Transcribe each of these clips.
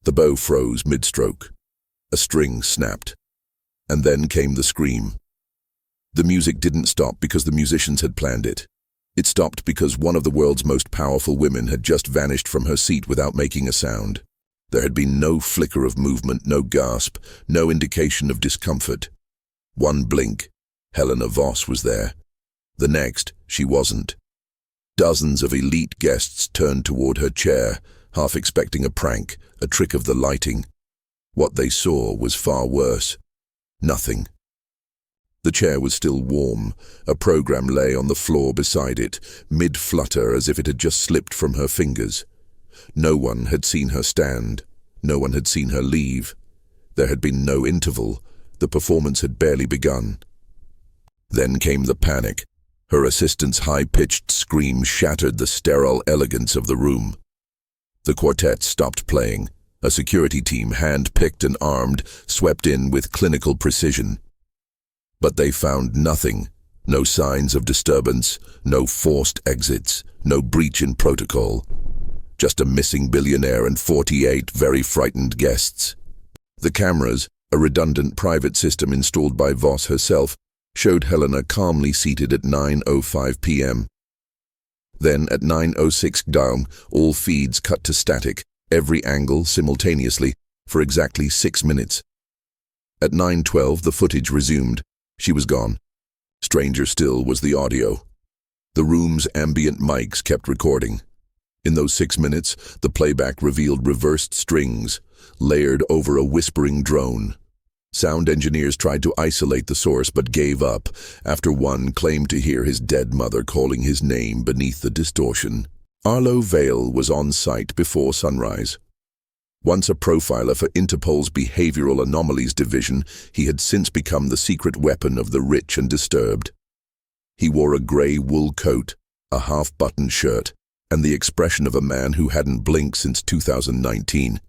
The bow froze mid-stroke. A string snapped. And then came the scream. The music didn't stop because the musicians had planned it. It stopped because one of the world's most powerful women had just vanished from her seat without making a sound. There had been no flicker of movement, no gasp, no indication of discomfort. One blink, Helena Voss was there. The next, she wasn't. Dozens of elite guests turned toward her chair, half expecting a prank, a trick of the lighting. What they saw was far worse. Nothing. The chair was still warm. A program lay on the floor beside it, mid-flutter as if it had just slipped from her fingers. No one had seen her stand. No one had seen her leave. There had been no interval. The performance had barely begun. Then came the panic. Her assistant's high-pitched scream shattered the sterile elegance of the room. The quartet stopped playing. A security team, hand-picked and armed, swept in with clinical precision. But they found nothing. No signs of disturbance, no forced exits, no breach in protocol. Just a missing billionaire and 48 very frightened guests. The cameras, a redundant private system installed by Voss herself, showed Helena calmly seated at 9:05 p.m. Then at 9:06 down, all feeds cut to static, every angle simultaneously, for exactly 6 minutes. At 9:12 the footage resumed. She was gone. Stranger still was the audio. The room's ambient mics kept recording. In those 6 minutes, the playback revealed reversed strings, layered over a whispering drone. Sound engineers tried to isolate the source but gave up after one claimed to hear his dead mother calling his name beneath the distortion. Arlo Vale was on site before sunrise. Once a profiler for Interpol's Behavioral Anomalies Division, he had since become the secret weapon of the rich and disturbed. He wore a grey wool coat, a half-buttoned shirt, and the expression of a man who hadn't blinked since 2019.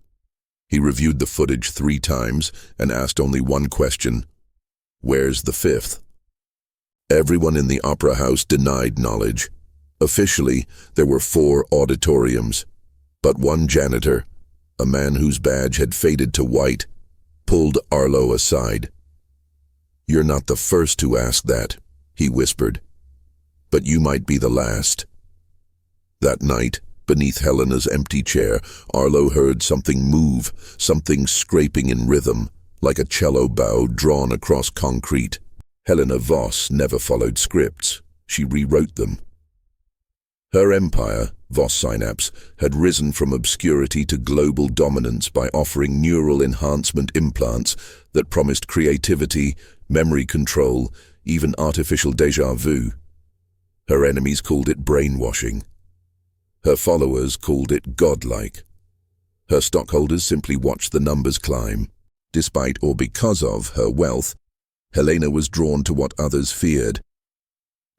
He reviewed the footage 3 times and asked only one question: "Where's the fifth?" Everyone in the opera house denied knowledge. Officially, there were 4 auditoriums, but one janitor, a man whose badge had faded to white, pulled Arlo aside. "You're not the first to ask that," he whispered, "but you might be the last." That night, beneath Helena's empty chair, Arlo heard something move, something scraping in rhythm, like a cello bow drawn across concrete. Helena Voss never followed scripts. She rewrote them. Her empire, Voss Synapse, had risen from obscurity to global dominance by offering neural enhancement implants that promised creativity, memory control, even artificial déjà vu. Her enemies called it brainwashing. Her followers called it godlike. Her stockholders simply watched the numbers climb. Despite or because of her wealth, Helena was drawn to what others feared.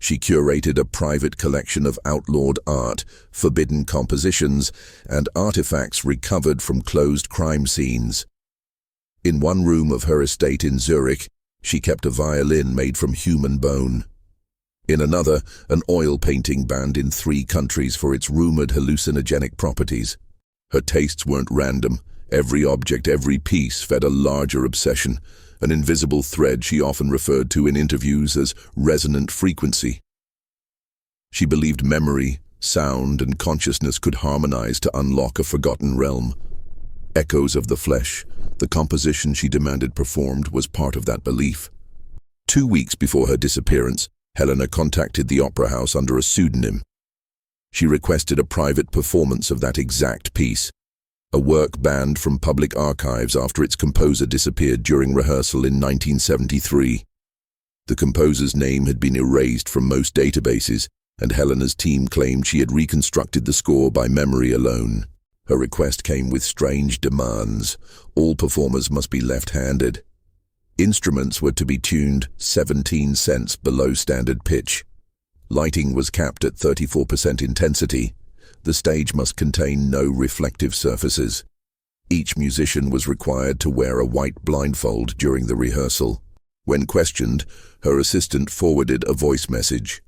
She curated a private collection of outlawed art, forbidden compositions, and artifacts recovered from closed crime scenes. In one room of her estate in Zurich, she kept a violin made from human bone. In another, an oil painting banned in 3 countries for its rumored hallucinogenic properties. Her tastes weren't random. Every object, every piece fed a larger obsession, an invisible thread she often referred to in interviews as resonant frequency. She believed memory, sound, and consciousness could harmonize to unlock a forgotten realm. Echoes of the flesh, the composition she demanded performed, was part of that belief. 2 weeks before her disappearance, Helena contacted the opera house under a pseudonym. She requested a private performance of that exact piece, a work banned from public archives after its composer disappeared during rehearsal in 1973. The composer's name had been erased from most databases, and Helena's team claimed she had reconstructed the score by memory alone. Her request came with strange demands. All performers must be left-handed. Instruments were to be tuned 17 cents below standard pitch. Lighting was capped at 34% intensity. The stage must contain no reflective surfaces. Each musician was required to wear a white blindfold during the rehearsal. When questioned, her assistant forwarded a voice message.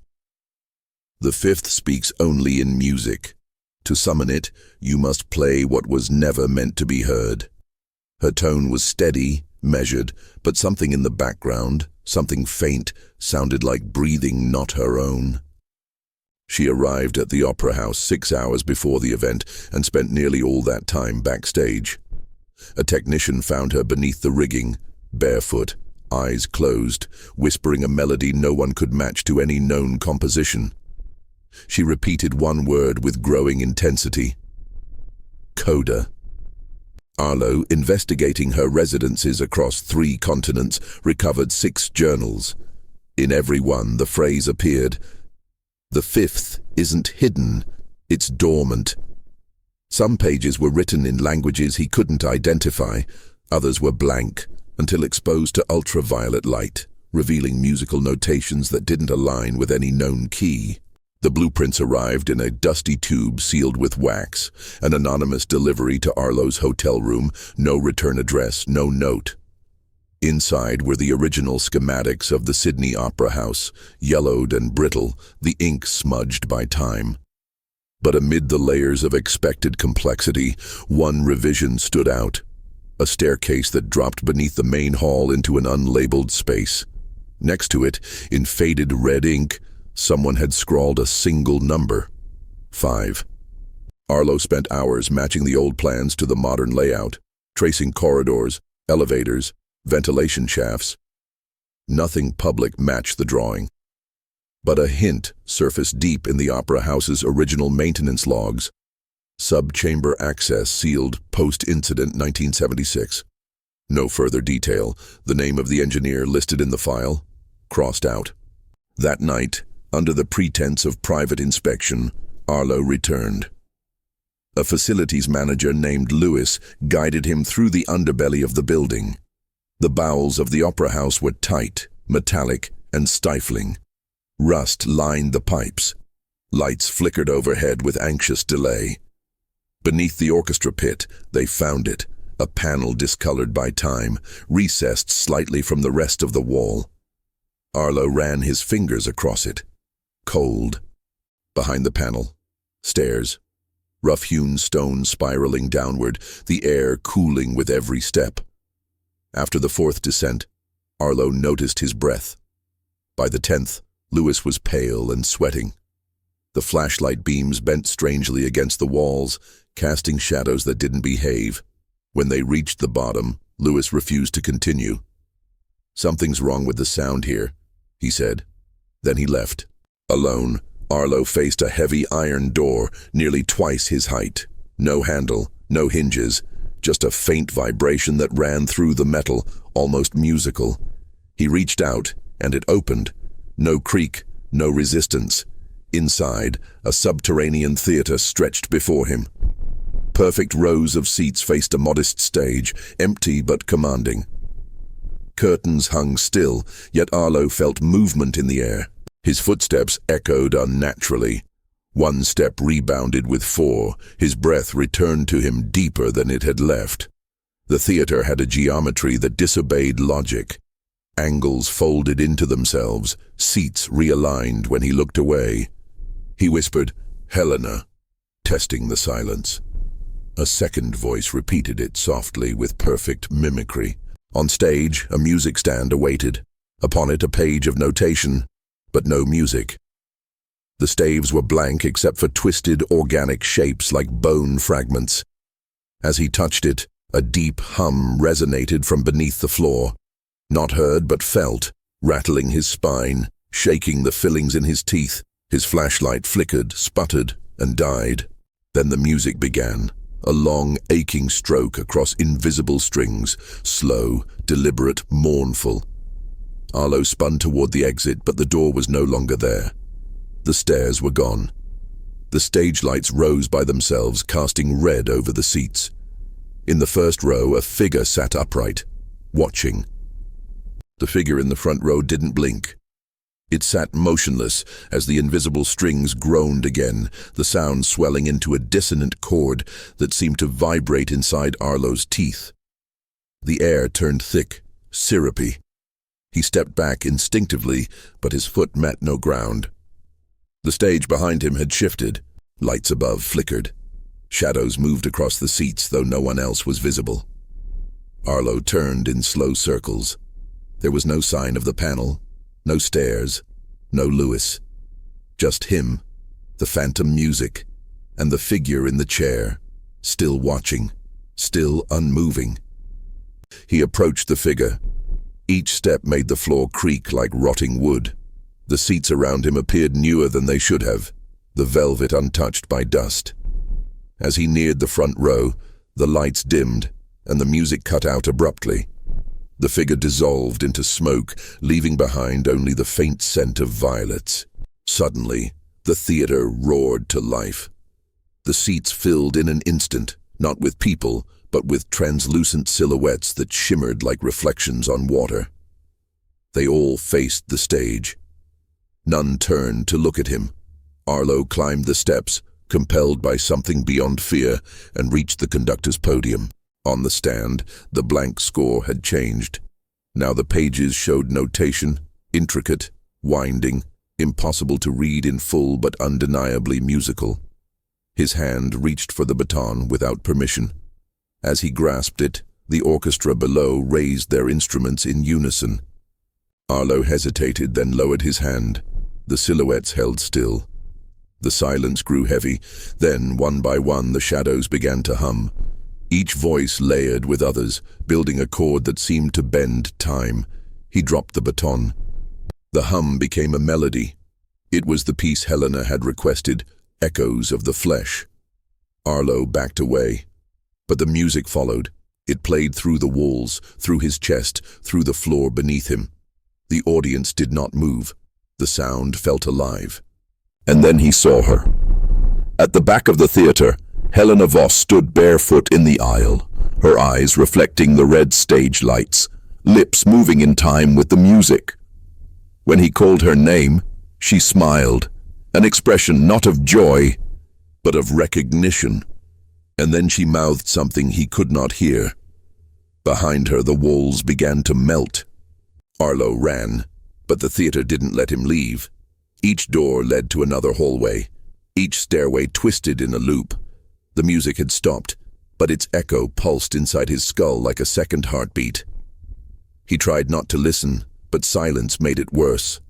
"The fifth speaks only in music. To summon it, you must play what was never meant to be heard. Her tone was steady, measured, but something in the background, something faint, sounded like breathing not her own. She arrived at the Opera House 6 hours before the event and spent nearly all that time backstage. A technician found her beneath the rigging, barefoot, eyes closed, whispering a melody no one could match to any known composition. She repeated one word with growing intensity. Coda. Arlo, investigating her residences across 3 continents, recovered 6 journals. In every one, the phrase appeared, "The fifth isn't hidden, it's dormant." Some pages were written in languages he couldn't identify, others were blank, until exposed to ultraviolet light, revealing musical notations that didn't align with any known key. The blueprints arrived in a dusty tube sealed with wax, an anonymous delivery to Arlo's hotel room, no return address, no note. Inside were the original schematics of the Sydney Opera House, yellowed and brittle, the ink smudged by time. But amid the layers of expected complexity, one revision stood out. A staircase that dropped beneath the main hall into an unlabeled space. Next to it, in faded red ink, someone had scrawled a single number. 5. Arlo spent hours matching the old plans to the modern layout, tracing corridors, elevators, ventilation shafts. Nothing public matched the drawing. But a hint surfaced deep in the Opera House's original maintenance logs. Sub-chamber access sealed post-incident 1976. No further detail. The name of the engineer listed in the file, crossed out. That night, under the pretense of private inspection, Arlo returned. A facilities manager named Lewis guided him through the underbelly of the building. The bowels of the Opera House were tight, metallic, and stifling. Rust lined the pipes. Lights flickered overhead with anxious delay. Beneath the orchestra pit, they found it, a panel discolored by time, recessed slightly from the rest of the wall. Arlo ran his fingers across it. Cold. Behind the panel, stairs. Rough-hewn stone spiraling downward, the air cooling with every step. After the 4th descent, Arlo noticed his breath. By the 10th, Lewis was pale and sweating. The flashlight beams bent strangely against the walls, casting shadows that didn't behave. When they reached the bottom, Lewis refused to continue. "Something's wrong with the sound here," he said. Then he left. Alone, Arlo faced a heavy iron door, nearly twice his height. No handle, no hinges, just a faint vibration that ran through the metal, almost musical. He reached out, and it opened. No creak, no resistance. Inside, a subterranean theater stretched before him. Perfect rows of seats faced a modest stage, empty but commanding. Curtains hung still, yet Arlo felt movement in the air. His footsteps echoed unnaturally. One step rebounded with 4. His breath returned to him deeper than it had left. The theater had a geometry that disobeyed logic. Angles folded into themselves, seats realigned when he looked away. He whispered, "Helena," testing the silence. A second voice repeated it softly with perfect mimicry. On stage, a music stand awaited. Upon it, a page of notation, but no music. The staves were blank except for twisted organic shapes like bone fragments. As he touched it, a deep hum resonated from beneath the floor. Not heard but felt, rattling his spine, shaking the fillings in his teeth. His flashlight flickered, sputtered, and died. Then the music began, a long, aching stroke across invisible strings, slow, deliberate, mournful. Arlo spun toward the exit, but the door was no longer there. The stairs were gone. The stage lights rose by themselves, casting red over the seats. In the first row, a figure sat upright, watching. The figure in the front row didn't blink. It sat motionless as the invisible strings groaned again, the sound swelling into a dissonant chord that seemed to vibrate inside Arlo's teeth. The air turned thick, syrupy. He stepped back instinctively, but his foot met no ground. The stage behind him had shifted. Lights above flickered. Shadows moved across the seats, though no one else was visible. Arlo turned in slow circles. There was no sign of the panel, no stairs, no Lewis. Just him, the phantom music, and the figure in the chair, still watching, still unmoving. He approached the figure. Each step made the floor creak like rotting wood. The seats around him appeared newer than they should have, the velvet untouched by dust. As he neared the front row, the lights dimmed, and the music cut out abruptly. The figure dissolved into smoke, leaving behind only the faint scent of violets. Suddenly, the theater roared to life. The seats filled in an instant, not with people, but with translucent silhouettes that shimmered like reflections on water. They all faced the stage. None turned to look at him. Arlo climbed the steps, compelled by something beyond fear, and reached the conductor's podium. On the stand, the blank score had changed. Now the pages showed notation, intricate, winding, impossible to read in full but undeniably musical. His hand reached for the baton without permission. As he grasped it, the orchestra below raised their instruments in unison. Arlo hesitated, then lowered his hand. The silhouettes held still. The silence grew heavy. Then, one by one, the shadows began to hum. Each voice layered with others, building a chord that seemed to bend time. He dropped the baton. The hum became a melody. It was the piece Helena had requested, Echoes of the Flesh. Arlo backed away. But the music followed. It played through the walls, through his chest, through the floor beneath him. The audience did not move. The sound felt alive. And then he saw her. At the back of the theater, Helena Voss stood barefoot in the aisle, her eyes reflecting the red stage lights, lips moving in time with the music. When he called her name, she smiled, an expression not of joy, but of recognition. And then she mouthed something he could not hear. Behind her, the walls began to melt. Arlo ran, but the theater didn't let him leave. Each door led to another hallway. Each stairway twisted in a loop. The music had stopped, but its echo pulsed inside his skull like a second heartbeat. He tried not to listen, but silence made it worse.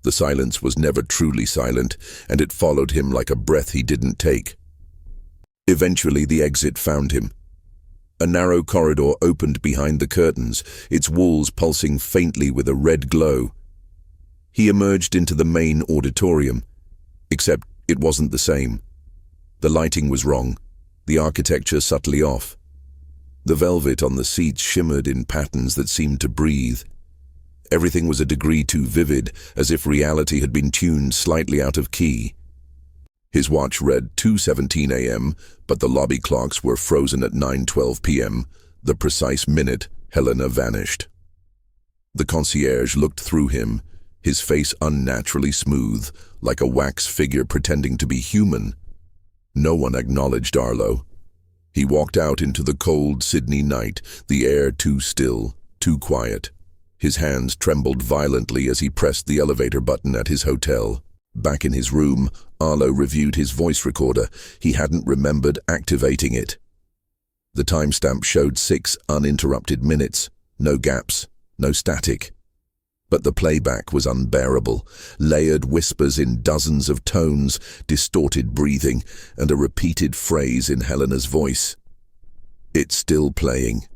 The silence was never truly silent, and it followed him like a breath he didn't take. Eventually, the exit found him. A narrow corridor opened behind the curtains, its walls pulsing faintly with a red glow. He emerged into the main auditorium, except it wasn't the same. The lighting was wrong, the architecture subtly off. The velvet on the seats shimmered in patterns that seemed to breathe. Everything was a degree too vivid, as if reality had been tuned slightly out of key. His watch read 2:17 a.m., but the lobby clocks were frozen at 9:12 p.m., the precise minute Helena vanished. The concierge looked through him, his face unnaturally smooth, like a wax figure pretending to be human. No one acknowledged Arlo. He walked out into the cold Sydney night, the air too still, too quiet. His hands trembled violently as he pressed the elevator button at his hotel. Back in his room, Arlo reviewed his voice recorder. He hadn't remembered activating it. The timestamp showed 6 uninterrupted minutes, no gaps, no static. But the playback was unbearable, layered whispers in dozens of tones, distorted breathing, and a repeated phrase in Helena's voice. It's still playing.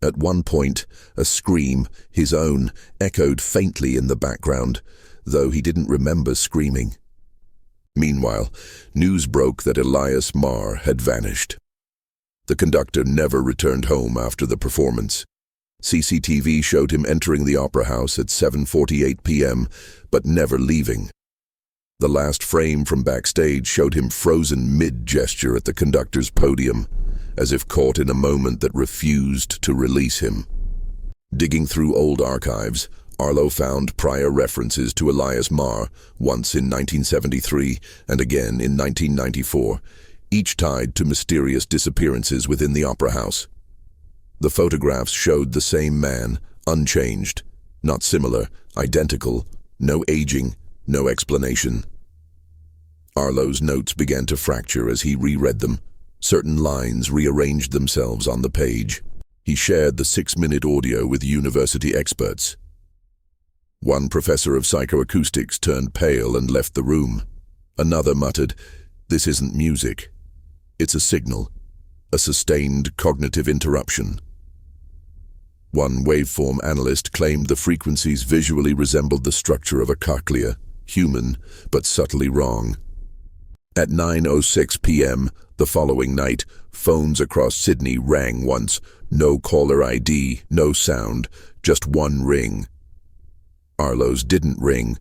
At one point, a scream, his own, echoed faintly in the background, though he didn't remember screaming. Meanwhile, news broke that Elias Marr had vanished. The conductor never returned home after the performance. CCTV showed him entering the opera house at 7:48 p.m., but never leaving. The last frame from backstage showed him frozen mid-gesture at the conductor's podium, as if caught in a moment that refused to release him. Digging through old archives, Arlo found prior references to Elias Marr, once in 1973 and again in 1994, each tied to mysterious disappearances within the opera house. The photographs showed the same man, unchanged, not similar, identical, no aging, no explanation. Arlo's notes began to fracture as he reread them. Certain lines rearranged themselves on the page. He shared the 6-minute audio with university experts. One professor of psychoacoustics turned pale and left the room. Another muttered, "This isn't music. It's a signal, a sustained cognitive interruption." One waveform analyst claimed the frequencies visually resembled the structure of a cochlea, human, but subtly wrong. At 9:06 p.m. the following night, phones across Sydney rang once. No caller ID, no sound, just one ring. Arlo's didn't ring.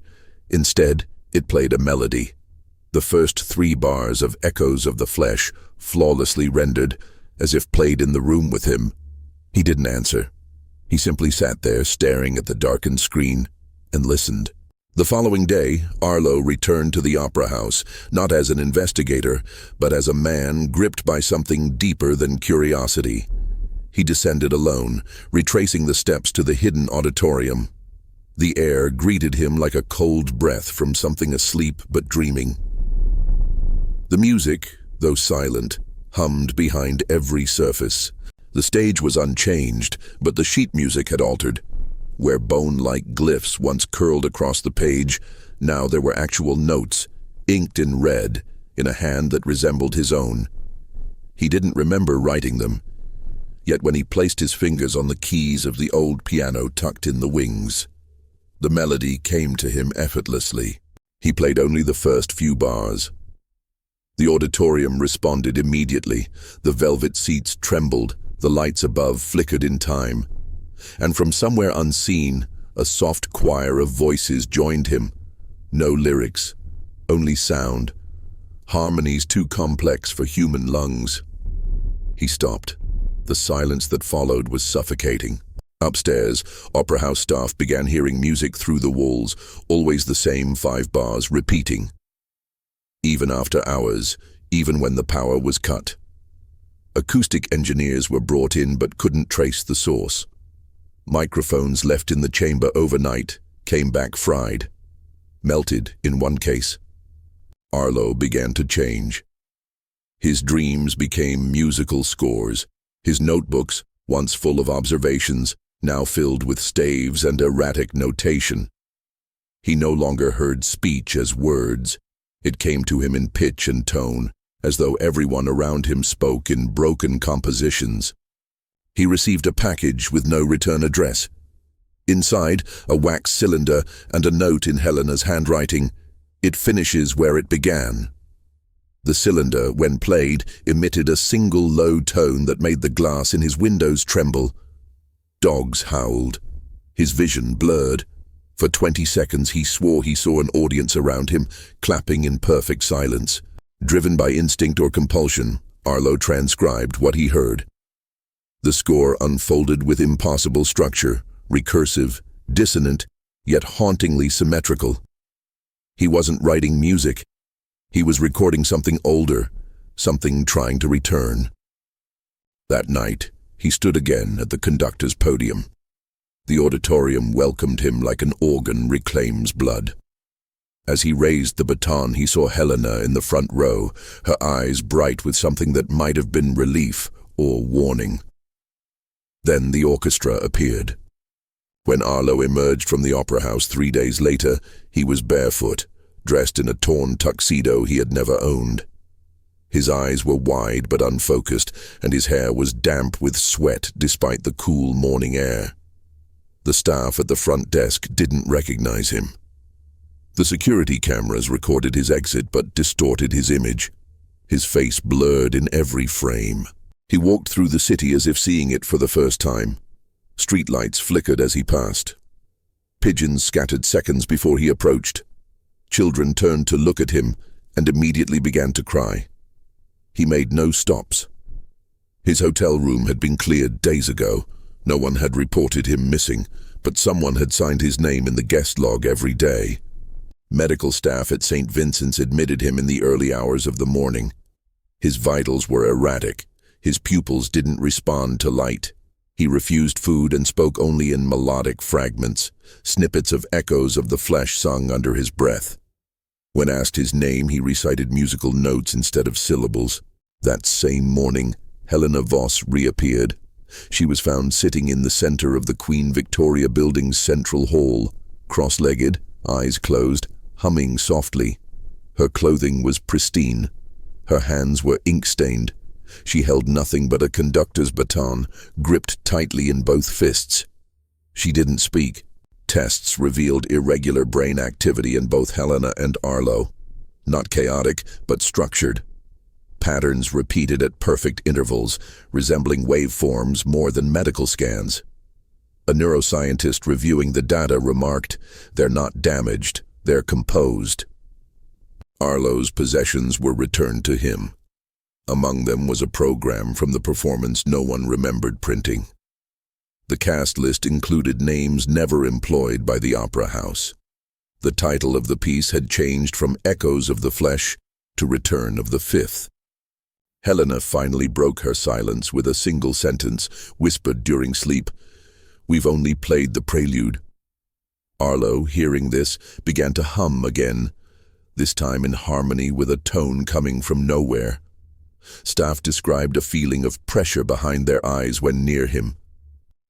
Instead, it played a melody. The first 3 bars of Echoes of the Flesh, flawlessly rendered, as if played in the room with him. He didn't answer. He simply sat there staring at the darkened screen and listened. The following day, Arlo returned to the opera house, not as an investigator, but as a man gripped by something deeper than curiosity. He descended alone, retracing the steps to the hidden auditorium. The air greeted him like a cold breath from something asleep but dreaming. The music, though silent, hummed behind every surface. The stage was unchanged, but the sheet music had altered. Where bone-like glyphs once curled across the page, now there were actual notes, inked in red, in a hand that resembled his own. He didn't remember writing them. Yet when he placed his fingers on the keys of the old piano tucked in the wings, the melody came to him effortlessly. He played only the first few bars. The auditorium responded immediately. The velvet seats trembled, the lights above flickered in time. And from somewhere unseen, a soft choir of voices joined him. No lyrics, only sound. Harmonies too complex for human lungs. He stopped. The silence that followed was suffocating. Upstairs, opera house staff began hearing music through the walls, always the same 5 bars, repeating. Even after hours, even when the power was cut. Acoustic engineers were brought in but couldn't trace the source. Microphones left in the chamber overnight came back fried. Melted in one case. Arlo began to change. His dreams became musical scores. His notebooks, once full of observations, now filled with staves and erratic notation. He no longer heard speech as words. It came to him in pitch and tone, as though everyone around him spoke in broken compositions. He received a package with no return address. Inside, a wax cylinder and a note in Helena's handwriting. "It finishes where it began." The cylinder, when played, emitted a single low tone that made the glass in his windows tremble. Dogs howled. His vision blurred. For 20 seconds he swore he saw an audience around him, clapping in perfect silence. Driven by instinct or compulsion, Arlo transcribed what he heard. The score unfolded with impossible structure, recursive, dissonant, yet hauntingly symmetrical. He wasn't writing music. He was recording something older, something trying to return. That night, he stood again at the conductor's podium. The auditorium welcomed him like an organ reclaims blood. As he raised the baton, he saw Helena in the front row, her eyes bright with something that might have been relief or warning. Then the orchestra appeared. When Arlo emerged from the opera house 3 days later, he was barefoot, dressed in a torn tuxedo he had never owned. His eyes were wide but unfocused, and his hair was damp with sweat despite the cool morning air. The staff at the front desk didn't recognize him. The security cameras recorded his exit but distorted his image. His face blurred in every frame. He walked through the city as if seeing it for the first time. Streetlights flickered as he passed. Pigeons scattered seconds before he approached. Children turned to look at him and immediately began to cry. He made no stops. His hotel room had been cleared days ago. No one had reported him missing, but someone had signed his name in the guest log every day. Medical staff at St. Vincent's admitted him in the early hours of the morning. His vitals were erratic. His pupils didn't respond to light. He refused food and spoke only in melodic fragments, snippets of Echoes of the Flesh sung under his breath. When asked his name, he recited musical notes instead of syllables. That same morning, Helena Voss reappeared. She was found sitting in the center of the Queen Victoria Building's central hall, cross-legged, eyes closed, humming softly. Her clothing was pristine. Her hands were ink-stained. She held nothing but a conductor's baton, gripped tightly in both fists. She didn't speak. Tests revealed irregular brain activity in both Helena and Arlo. Not chaotic, but structured. Patterns repeated at perfect intervals, resembling waveforms more than medical scans. A neuroscientist reviewing the data remarked, "They're not damaged, they're composed." Arlo's possessions were returned to him. Among them was a program from the performance no one remembered printing. The cast list included names never employed by the opera house. The title of the piece had changed from Echoes of the Flesh to Return of the Fifth. Helena finally broke her silence with a single sentence, whispered during sleep, "We've only played the prelude." Arlo, hearing this, began to hum again, this time in harmony with a tone coming from nowhere. Staff described a feeling of pressure behind their eyes when near him.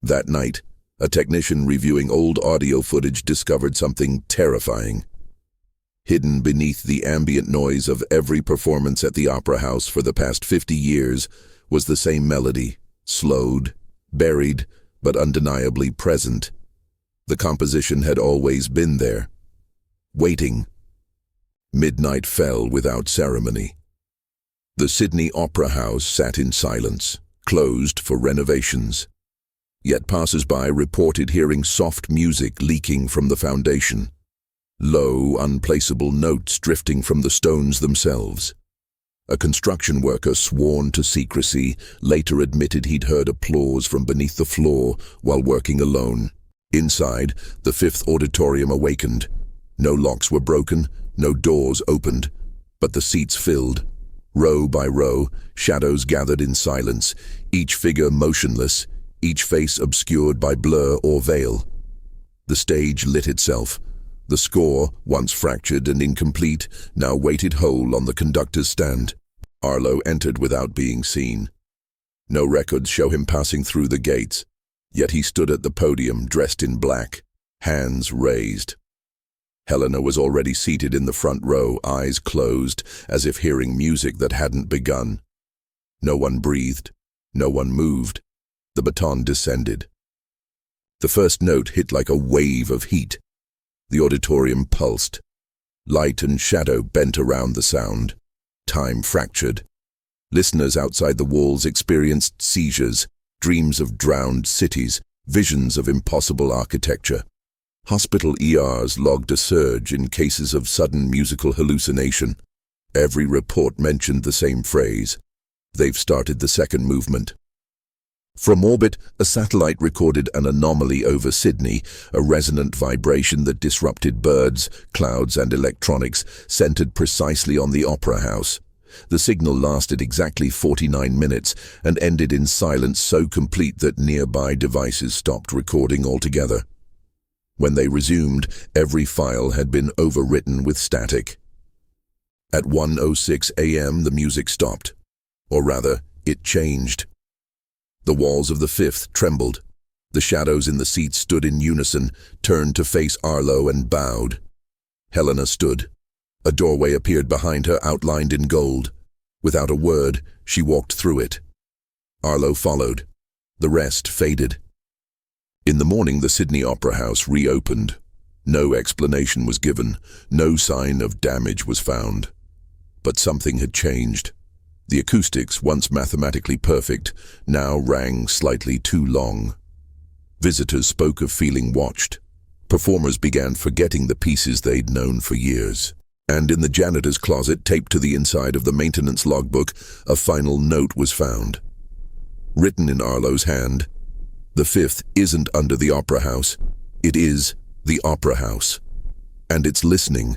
That night, a technician reviewing old audio footage discovered something terrifying. Hidden beneath the ambient noise of every performance at the opera house for the past 50 years was the same melody, slowed, buried, but undeniably present. The composition had always been there, waiting. Midnight fell without ceremony. The Sydney Opera House sat in silence, closed for renovations. Yet passers-by reported hearing soft music leaking from the foundation. Low, unplaceable notes drifting from the stones themselves. A construction worker sworn to secrecy later admitted he'd heard applause from beneath the floor while working alone. Inside, the Fifth Auditorium awakened. No locks were broken, no doors opened, but the seats filled. Row by row, shadows gathered in silence, each figure motionless, each face obscured by blur or veil. The stage lit itself. The score, once fractured and incomplete, now waited whole on the conductor's stand. Arlo entered without being seen. No records show him passing through the gates, yet he stood at the podium dressed in black, hands raised. Helena was already seated in the front row, eyes closed, as if hearing music that hadn't begun. No one breathed, no one moved. The baton descended. The first note hit like a wave of heat. The auditorium pulsed. Light and shadow bent around the sound. Time fractured. Listeners outside the walls experienced seizures, dreams of drowned cities, visions of impossible architecture. Hospital ERs logged a surge in cases of sudden musical hallucination. Every report mentioned the same phrase. "They've started the second movement." From orbit, a satellite recorded an anomaly over Sydney, a resonant vibration that disrupted birds, clouds, and electronics, centered precisely on the opera house. The signal lasted exactly 49 minutes and ended in silence so complete that nearby devices stopped recording altogether. When they resumed, every file had been overwritten with static. At 1:06 a.m., the music stopped. Or rather, it changed. The walls of the Fifth trembled. The shadows in the seats stood in unison, turned to face Arlo and bowed. Helena stood. A doorway appeared behind her, outlined in gold. Without a word, she walked through it. Arlo followed. The rest faded. In the morning, the Sydney Opera House reopened. No explanation was given. No sign of damage was found. But something had changed. The acoustics, once mathematically perfect, now rang slightly too long. Visitors spoke of feeling watched. Performers began forgetting the pieces they'd known for years. And in the janitor's closet, taped to the inside of the maintenance logbook, a final note was found. Written in Arlo's hand, "The Fifth isn't under the opera house. It is the opera house. And it's listening."